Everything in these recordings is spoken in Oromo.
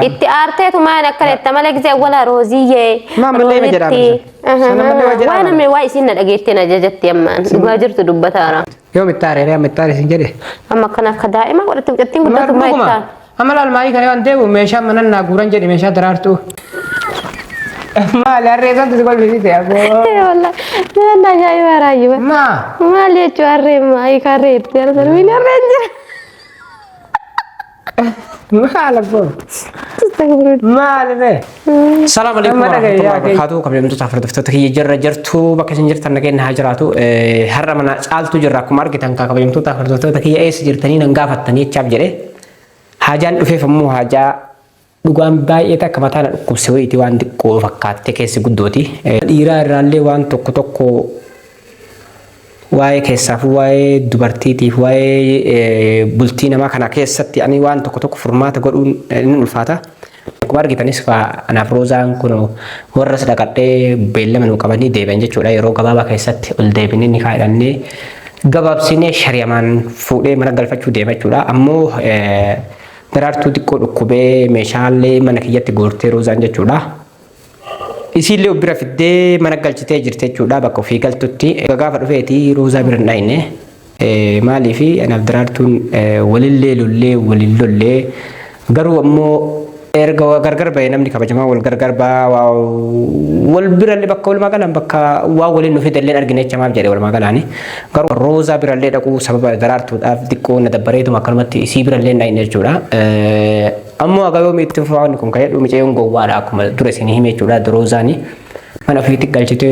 itti aartee tumaan akkanatti malee gisee wala rooziyee waan namni waa isin na dhageettee na jajatti ammaan dhugaa jirtu dubbataara yoo mittaare isin jedhe amma kana akka daa'ima godhatte mucattiin guddatu maayittaa amma laalmaayii kana waan deebi'u meeshaa manan naa guuran jedhe meeshaa daraartuu maali harree santu si kolfisite aboo walla nana ajaa'iba raayyiba maali jechuu harree maayii karree itti arsalmiin harreen jira maala boo maali be السلام عليكم ورحمة الله وبركاته كم يوم تسافر دفتر هي جرة جرتو بكسين جرت أنا كأنها هجراتو هرمنا سألتو جراكم ماركت أنك كم يوم تسافر دفتر هي أي سجرتني نعاف التانية تشاب جري حاجان في فمو حاجة دوغان باي إتا كمتان كوسوي تيوان دكو فكات تكيس قدوتي إيرا رالي وان توكو توكو واي كيساف واي دوبرتيتي واي بلتينا ما كان كيسات يعني وان توكو توكو فرمات قولون الفاتا كبار جتانيس فأنا فروزان كنو ورس دكتة بيلم منو كباني ديبنجة شولا يرو كبابا كيسات الديبني نكايراني كباب سيني شريمان فوقي منا غلفة شو ديبنجة شولا أمو درارتو تكو كوبي مشالي منا كيات غورتي روزان جة شولا إسيلي أبرا في الدي منا غلطة جرتة شولا بكو في غلطتي كغافر فيتي روزا برناينه مالي في أنا درارتون وللي وللي غرو أمو erga gargar bay namni kabajama wal gargar ba wal biralle bakka wal magalan bakka waa walin nu fidalleen argine chamaaf jere wal magalani gar roza biralle dhaqu sababa darartu daf dikko na dabbareetu makalmatti isi biralle na iner juda ammo agayo mitti faawni kun kaydu mi ceyon gowwaada akuma dure sini hime juda rozani mana fiti galchite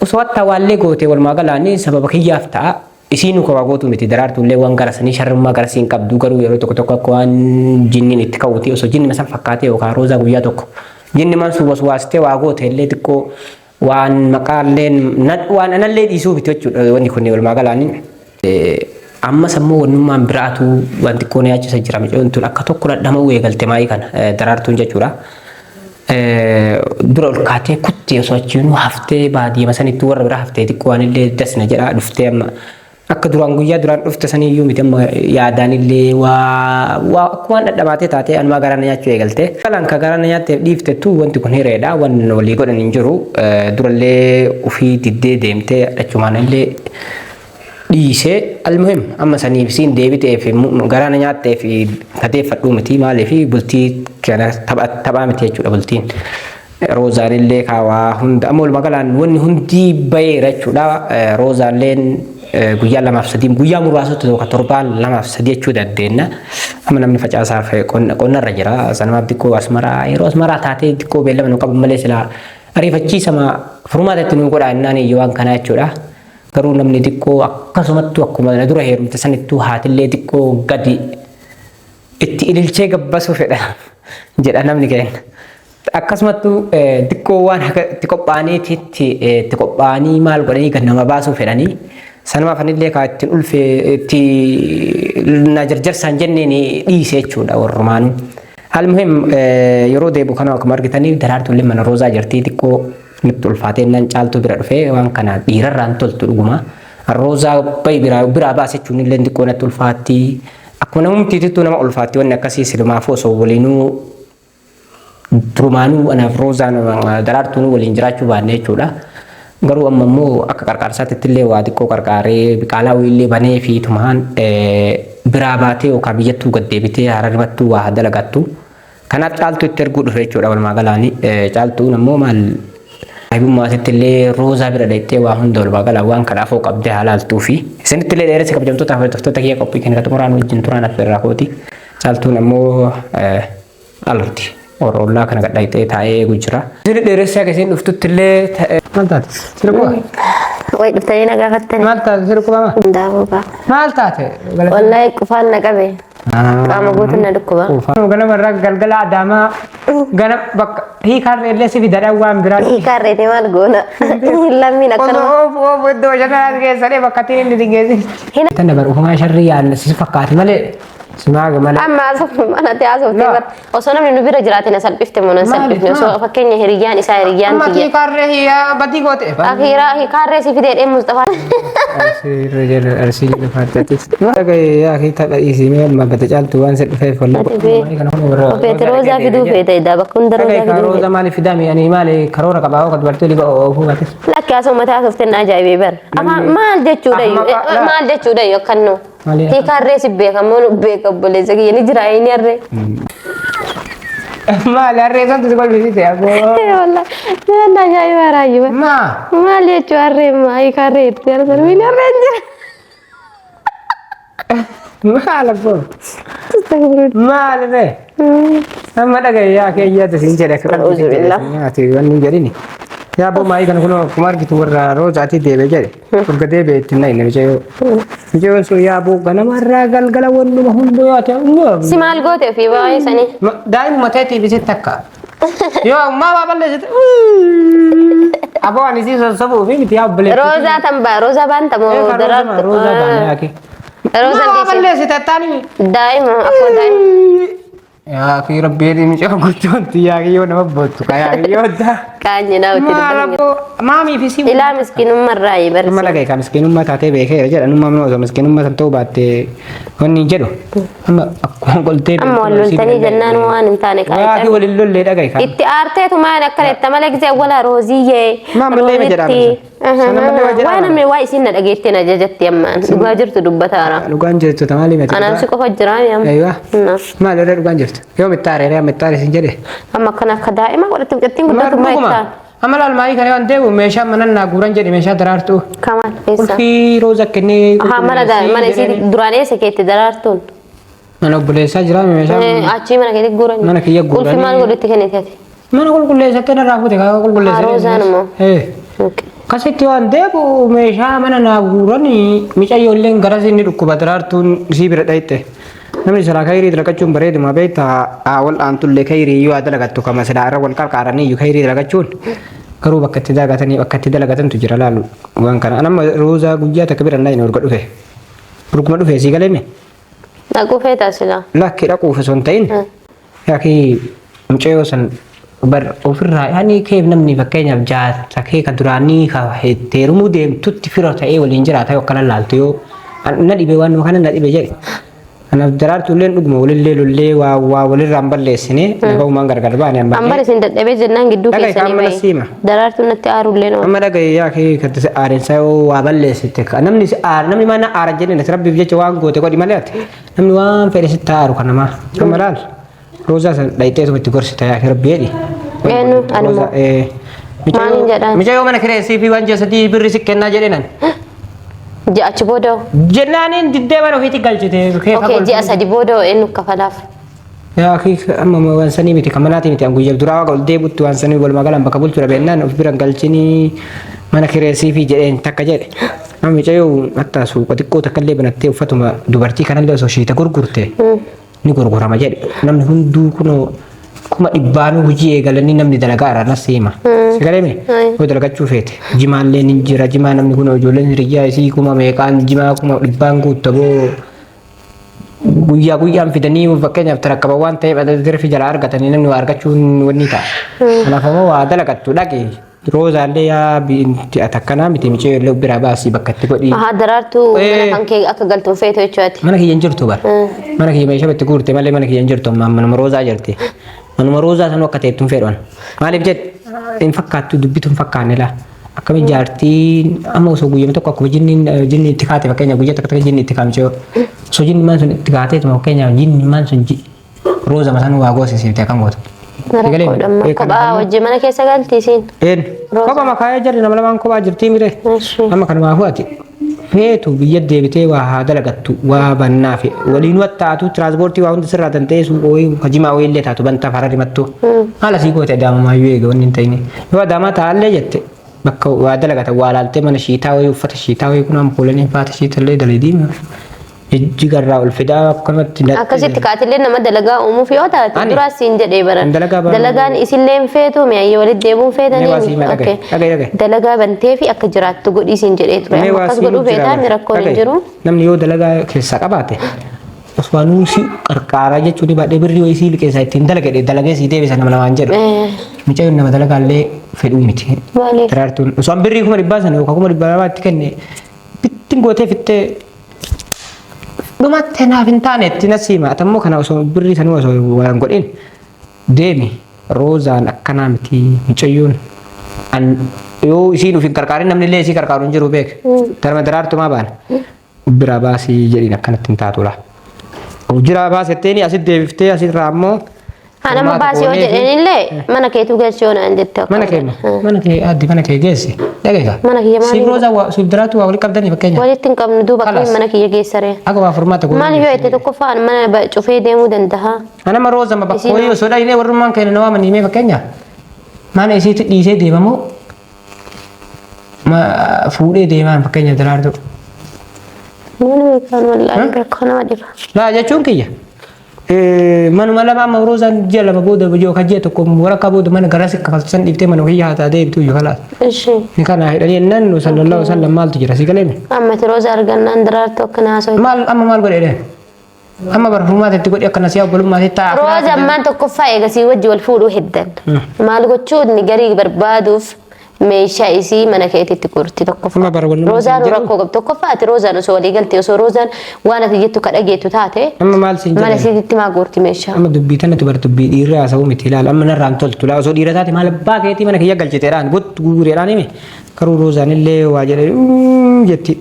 uswatta walle gote wal magalani sababa kiyafta isinu ko wagotu miti darartu le wan garasani sharma garasin qabdu garu yero tokko kwan jinni itti kawti oso jinni masan fakkaate o ka roza guyya tokko jinni man su waswaste wagote le dikko wan maqallen nad wan analle disu bitochu woni kunni wal magalani amma sammo wonnumman biratu wanti ko ne yachi sajira mi on tun akka tokko dama weegalte mai kan darartu jechura dura ol kaate kutti oso achinu hafte baadi masanitti warra bira hafte dikko anille dasna jira dufte amma akka duraan guyyaa duraan dhufte sanii iyyuu miti amma yaadaan illee waa akkuma dhadhamaatee taatee anumaa garaan nyaachuu eegalte kalaan ka garaan nyaattee dhiifte tu wanti kun hireedha waan walii godhan hin jiru durallee ufii diddee deemtee achumaan illee dhiisee almuhim amma saniif siin deebiteef garaan nyaatteef kateeffadhuu miti maaliif bultii kana taphaa miti jechuudha bultiin roozaan illee kaawaa hunda amma walumaa galaan wanni hundi bayeera jechuudha roozaalleen guyyaa lamaaf sadii guyyaa muraasatti tokko torbaan lamaaf sadii jechuu dandeenya amma namni facaasaaf qonnarra jira sanamaaf dikkoo asmaraa yeroo asmaraa taatee dikkoo beellama nu qabu malee sila ariifachiisama furmaatatti nu godha innaan iyyuu waan kanaa jechuudha garuu namni dikkoo akkasumattuu akkuma dura heerumte sanittuu haatillee dikkoo gadi itti ililchee gabbasuu fedha jedha namni keenya akkasumattuu dikkoo waan itti qophaa'aniitti itti qophaa'anii maal godhanii kan nama baasuu fedhanii sanama fanillee ka ittiin ulfe itti na jarjarsaan jenneen dhiise jechuudha warrumaanu almuhim yeroo deebu kana akkuma argitanii daraartullee mana roozaa jirtii xiqqoo nutti ulfaateennan caaltuu bira dhufee waan kana dhiirarraan toltu dhuguma roozaa bayi biraa baasechuun illee xiqqoo natti ulfaatti akkuma namumtiitittuu nama ulfaatti wanni akkasii silumaafuu osoo waliinuu durumaanuu anaaf roozaan daraartuun waliin jiraachuu baanne jechuudha garuu amma immoo akka qarqaarsaatti illee waa xiqqoo qarqaaree biqaalaa illee banee fi tumaan biraa baatee yookaan biyyattuu gad deebitee hararrimattuu waa dalagattu kanaaf caaltuu itti erguu dhufe jechuudha walumaa galaanii caaltuun ammoo maal aybummaatitti illee roozaa bira dheettee waa hunda walumaa galaa waan kanaafoo qabdee haalaaltuu fi isinitti illee dheeressa kabajamtoota hordoftoota kiyya qophii kenna xumuraan wajjin turaan affeerraa kooti caaltuun ammoo alatti orollaa kana gadhaayitee taa'ee gujjira isinitti dheeressa akkasiin dhuftutti illee maal taate sirri kuba way dhuftanii na gaafattanii maal taate sirri kuba daawuba maal taate wallahi qufaan na qabe qaama guutuun na dhukkuba ganama irraa galgala adaamaa ganama bakka hiikarree illee si fidadha waan biraa hiikarreeti maal goona lammiin akkanuma iddoo bashannanaas keessadhee bakka ittiin inni dingeessi. Tan dabar ufumaa sharrii yaadna si fakkaati malee Simaaga malee. Amma mana taasifte bar osoo namni nu bira jiraate na salphifte moo na salphifne osoo fakkeenya hiriyyaan isaa hiriyyaan Amma tiyya. kii karree hiyaa badii goote. Akhiraa kaarree si fidee Mustafa. Arsii faatatis. Dhagaye yaa kii tapha dhiisimee amma bata caaltu waan sedhu feef wallee. Feete roozaa fiduu feete daa bakka hunda roozaa fiduu. Roozaa maaliif fidaami ani maali karoora qabaa akka dubartii liba oofuu gatis. Lakki asuma taasifte na ajaa'ibee bar. Amma maal jechuudha yoo kannoo. Hiikarree si beekamoo nu beekaboleessa kiyya ni jira inni harree. Maali harree santu si kolfisite aboo. Walla nyaanna ajaa'iba raayyuu. Maal jechuun harree hiikarree itti argan miini harree jira. Maal aboo. Maal ree. Amma dhagaye yaa keeyyaata siin jedhe akka qalbii wanni jedhini. Yaa boo maayii kana kunoo akkuma argitu warra roozaati deebee jedhe. Urga deebee itti na'inne mijayoo. Mijayoon sun yaa boo ganamarraa galgala wannuma hunduu yoo ta'e. Si maal goote ofii baay'ee sanii. Daa'imuma ta'eetiif isitti akka. Yoo ammaa waa balleessite. Aboo ani sii sossobuu fi miti yaa obboleessi. Roozaa tambaa roozaa baanta moo daraartu. Roozaa baana yaaki. Roozaa waa balleessite taani. Daa'ima akkuma daa'ima. Yaa fi rabbiin miicoo guddoonti yaa kiyyoo nama boottu ka yaa kiyyoo daa. Kaanyi naa uti Maalabboo maamii fi si. ilaa miskiinummaa irraa barsiisa. Amma dhagaye ka miskiinummaa taatee beekee jedha nummaa minoo osoo miskiinummaa san ta'uu baattee wanni hin jedhu. Amma akkuma qoltee. Amma wal loltanii jennaan waan hin taane Waa fi waliin lollee dhagaye ka. itti aarteetu maan akkanetta malee gisee wala rooziyyee. Maamillee ma jedhama. Waa namni waa isin na dhageettee na jajatti ammaan dhugaa jirtu dubbataara. Dhugaan jirtu tamaalii mati. Anaan si qofa jiraami amma. Aywa. Maal irra dhugaan jirtu. Yoo mittaaree mittaaree sin jedhe. Amma akkana akka daa'ima godhatti biqiltiin guddatu maayittaan. Amma laal maayii kana waan deebi'u meeshaa mana naa guuran jedhe meeshaa daraartuu. Kamaan eessa? Ulfii rooza kennee. Mana isii duraan eessa keetti daraartuun? Mana obboleessaa jira meeshaa. Achii mana keetti guuran. Mana kiyya guuranii. Ulfi maal godhatti kenniteeti? Mana qulqulleessattee narraa fuute kaa qulqulleessee. Roozaan immoo. Kasitti waan deebi'u meeshaa mana naa guuranii micayyoolleen garas inni dhukkuba daraartuun sii bira dhayitte. Namni silaa kayrii dalagachuun bareeduma beektaa wal aantullee kayrii yoo dalagattu kama silaa irra wal qarqaaranii iyyuu kayrii dalagachuun garuu bakka itti dalagatanii bakka itti dalagatantu jira laalu waan kana anamma roozaa guyyaa takka bira naa inni urga dhufe urguma dhufe sii galeeme. Dhaquu feetaa silaa. Lakki dhaquuf osoo hin ta'in yaaki mucayyoo san bar ofirraa yaani keef namni fakkeenyaaf jaarsa kee ka duraanii ka heerumuu deemtutti fira ta'ee waliin jiraata yoo akkana laaltu yoo na dhibee waan kana na dhibee jedhe. Anaaf daraartuulleen dhuguma walillee lollee waa walirraa hin balleessine bahumaan gargar baane amma. Amma isin dadhabee jennaan gidduu keessanii bahe. Daraartuun natti aarullee nama. Amma dhagaye yaa kee kan aarensa waa balleessite namni mana aara jennee rabbiif jecha waan goote godhi malee ati namni waan fedhe sitti aaru kan namaa. Amma laal roozaa san dhayiteetu itti gorsita yaa rabbi jedhi. Eenyu anuma. Maaliin jedhaan? Mijaayoo mana kireessii fi waan jeesadii birri si kennaa jedhenan. Ji'achi booda. Jennaaniin diddee mana ofiitti galchite. Okey ji'a sadi booda eenyu kafalaaf. Yaa amma waan sanii miti kan manaati miti guyyaa duraa ol deebutti waan sanii walumaa galaan bakka bulchuudha beennaan of bira galchinii mana kireessii fi jedheen takka jedhe. Amma mijaayoo hatta suuqa xiqqoo takka illee banattee uffatuma dubartii kanallee osoo shiita gurgurte ni gurgurama jedhe. Namni hunduu kunoo kuma dhibbaanuu hojii eegalanii namni dalagaa irraa nas seema. Sigalee yoo dalagachuu feete jimaallee ni jira jimaa namni kun ijoolleen hiriyyaa isii kuma meeqaan jimaa kuma dhibbaan guuttaboo guyyaa guyyaan fidanii fakkeenyaaf tarakkaba waan ta'eef dirfi jala argatanii namni waa argachuun wanni ta'a. Kanaaf ammoo waa dalagattu dhaqe roozaallee yaa binti atakkanaa miti michee illee biraa baasii bakka itti godhii. Daraartuu mana kan kee akka galtuun feetu jechuudha. Mana kiyya hin jirtu bara. Mana kiyya meeshaa itti guurte malee mana kiyya hin jirtu manuma roozaa jirti. Manuma roozaa sanuu akka ta'ettuun fedhan. Maaliif jedhe in fakkaattu dubbitu hin fakkaanne laa. Akkami jaartiin amma osoo guyyama tokko akkuma jinni itti kaate fakkeenyaaf guyyaa takka jinni itti kaamchee osoo jinni maan sun itti kaateetuma fakkeenyaaf jinni maan sun rooza masanuu waa goosisiifte akkam goota. Kophaa wajjin mana keessa galtii siin. Kophaa makaayee jirri nama lamaan kophaa jirtii mire. Amma kanumaafuu ati feetu biyya deebitee waa haa dalagattu waa bannaa fi waliin wattaatu tiraanspoortii waa hundi sirraa tantee suuqa wayii kajimaa wayii illee taatu bantaa farari mattu. Haala sii goote daamamaayyuu eega wanni hin ta'ini. Yoo daamaa taa'allee jette bakka waa dalagata waa laaltee mana shiitaa wayii uffata shiitaa wayii kun ampoolanii faata shiitallee daleediima. Jijjigarraa ol fidaa akkanumatti akkasitti kaatillee nama dalagaa uumuuf yoo taate duraas siin jedhee baran dalagaan isillee hin feetu mi'ayyee walitti deebuun feetanii dalagaa bantee fi akka jiraattu godhii siin jedhee ture akkas godhuu feetaa rakkoon hin jiru. Namni yoo dalagaa keessaa qabaate Oswaanuu si qarqaaraa jechuun baadhee birrii wayii si liqeessaa ittiin dalagee si deebisa nama namaan jedhu. Mucayyoo nama dalagaallee fedhuu miti. Daraartuun osoo birrii 100 sana yookaan 200 itti kenne bittiin gootee fittee dhumatti naaf hin taane itti nasiima atammoo kana osoo birrii sanuu osoo waan godhin deemi roozaan akkanaa miti mucayyoon yoo isiin ufin qarqaarin namni illee isii qarqaaru hin jiru beek tarma daraartumaa baana bira baasii jedhin akkanatti hin taatudha. Jira baasetteeni asit deebiftee asirraa ammoo Ana baasii yoo jedhanillee mana keetu geessi yoo naan jette. Mana kee addi mana kee geessi. Dhageeka. Mana kiyya maali? Sibrooza siif daraatu waa walitti qabdanii fakkeenya. Walitti hin qabnu duuba kan mana kiyya geessaree. Akka waa furmaata godhu. Maali yoo itti tokko faan mana cufee deemuu danda'a. Ana ma rooza ma bakka yoo sodaa illee warrummaan keenya nama manii mee fakkeenya. Mana isiitti dhiisee deemamu ma fuudhee deemaan fakkeenya daraartu. Mana kan wallahi rakkana dhiba. Laa jechuun kiyya. Manuma lama amma roozaan ji'a lama booda yoo kajjee tokko waraqaa booda mana garas kafalchisan dhiiftee mana hiyyaa haa taatee bituu yoo kalaas. Ni kana hidhanii nan sallallahu alaihi wasallam maaltu jira si galeemi. Amma rooza argannaan daraartu akkana haasoo. Maal amma maal godhee amma barfumaata itti godhi akkana siyaa obbolummaatti ta'a. Rooza ammaan tokkoffaa eegasii wajji wal fuudhuu heddan. Maal gochuun ni garii barbaaduuf meeshaa isii mana keetitti gurti tokkoffaa. Roozaan rakkoo qabdu tokkoffaa ati roozaan osoo walii galtee osoo roozaan waan ati jettu kadhageetu taate mana isiitti maa gurti meeshaa. Amma dubbii tanatti bar dubbii dhiirri haasa'uu miti ilaala amma narraan toltu laa osoo dhiira taate maal abbaa keetii mana kiyya galchiteedhaan guttu guureedhaan hime karuu roozaan illee waa jedhe jetti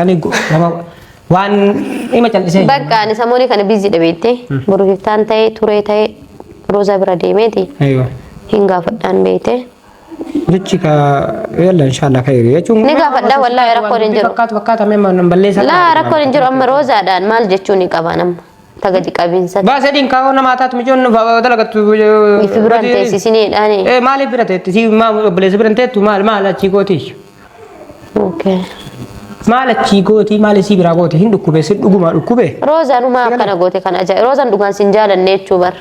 ani waan hima callisee. Bakka ani samoonii kana bizii dhabeette borofiftaan ta'ee turee ta'ee roozaa bira deemeeti. Hin gaafadhaan beekte. Lichika yalla inshallah khairi jechuun ni gaafadha wallahi rakkoon hin jiru fakkaata memma balleessa la rakkoon hin jiru amma roozaadhaan maal jechuun ni qaba nama tagadi qabiinsa baase din kaawoo nama taatu mijoon dalagatu ifi biraan teessisiniidhaani maali bira teetti si balleessa biraan teettu maal achi gooti okay maal achi gooti maal si bira gooti hin dhukkube si dhuguma dhukkube roozaanuma akkana goote kana ajaa roozaan dhugaan sin jaalanne jechuu bar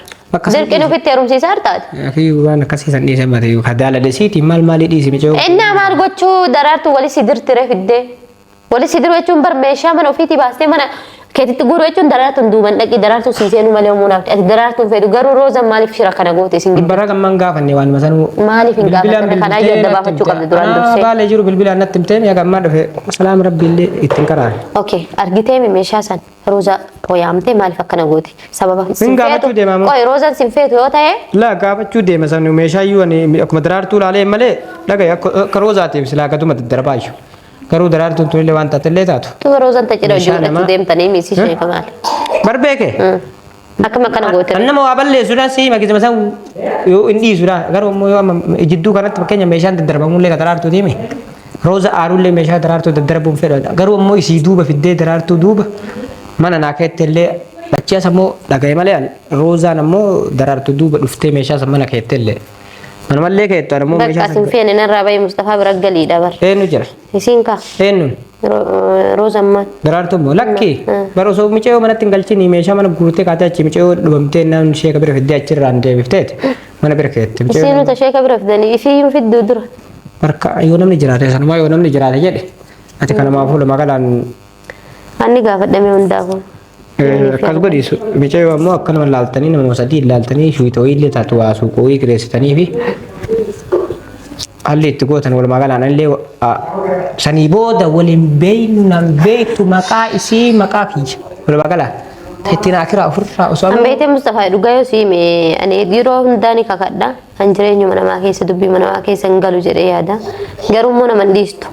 Dirqeen ofitti heerumsiisaa hartaati. Akii waan akkasiisan dhiisee mate kadaala desiiti maal dhiisi michoo. Inni maal gochuu daraartuu wali si dirtire fiddee wali si diru jechuun bar meeshaa mana ofiitii baastee mana keetitti guruu jechuun daraartuun duuban dhaqi daraartuu siiseenu malee umuudhaaf ati daraartuun fedhu garuu roozaan maaliif shira kana goote sin bara gammaan gaafanne waan masanuu. Maaliif hin gaafanne kanaa yoo adda baafachuu qabdi duraan dursee. Baalee jiru bilbilaan natti himtee yaa gammaa dhufe salaam rabbiillee ittiin karaan. Okay argitee meeshaa san roozaa poyaamtee maaliif akkana goote sababa sinfeetu qoy roozaan sinfeetu yoo ta'e la gaafachuu deema san meeshaa iyyuu ani akkuma daraartuu laalee malee dhagaa akka roozaatiif silaa gatuma daddarbaayu garuu daraartuun tullee waan taatellee taatu tu roozaan tacidha ijoolleetu deemtanii miisii sheeka maali barbeeke akkuma kana goote nama waa balleessuudhaan si makisama san yoo hin dhiisuudha garuu immoo yoo amma jidduu kanatti fakkeenya meeshaan daddarbamullee daraartuu deeme rooza aarullee meeshaa daraartuu daddarbuun fedha garuu immoo isii duuba fiddee daraartuu duuba mana naa keettellee lachias ammoo dhagaye malee roozaan ammoo daraartuu duuba dhuftee meeshaa san mana keettellee manumallee keettu ammoo meeshaa san bakka sinfeen narraa baay'ee Mustafaa bira galii dabar eenyu jira isiin ka eenyu roozaan maal daraartuu immoo lakki bara osoo michee manatti hin galchini meeshaa mana guurtee kaatee achi michee dhumamtee naan sheeka bira fiddee achirraan deebifteeti mana bira keetti isiin nuta sheeka bira fidanii ifiyyuu fidduu dura barka yoo namni jiraate sanumaa yoo namni jiraate jedhe ati kanamaafuu magalaan Ani gaafadhamee hundaafuu. Akkas godhiisu michee ammoo akkanuma laaltanii nama sadii laaltanii shuuyita illee taatu waa suuqoo kireessitanii fi haalli itti gootan walumaa galaan illee sanii booda waliin beeynu nan beektu maqaa isii maqaa kiyya walumaa galaan ittiin akira ofirraa osoo amma beekte Mustafaa dhugaa yoo siime ani yeroo hundaani kakadha an jireenyuma namaa keessa dubbii namaa keessa hin galu jedhee yaada garuu immoo nama hin dhiistu.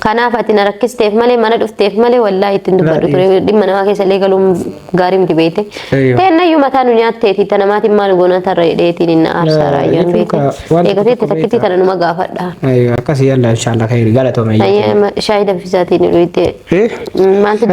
Kanaaf ati na rakkisteef malee mana dhufteef malee wallaahi ittiin dubbadhu ture dhimma namaa keessa illee galuun gaarii miti beekte. Teennayyuu mataa nu nyaatteeti ta namaatiin maal goona tarra hidheetiin inni aarsaa raayyaan beekte. Eegateetti takkitti tana numa gaafadha. Akkasii yalla inshaallah khayri galatoome. Shaayii danfisaatiin hidhuitte. Maaltu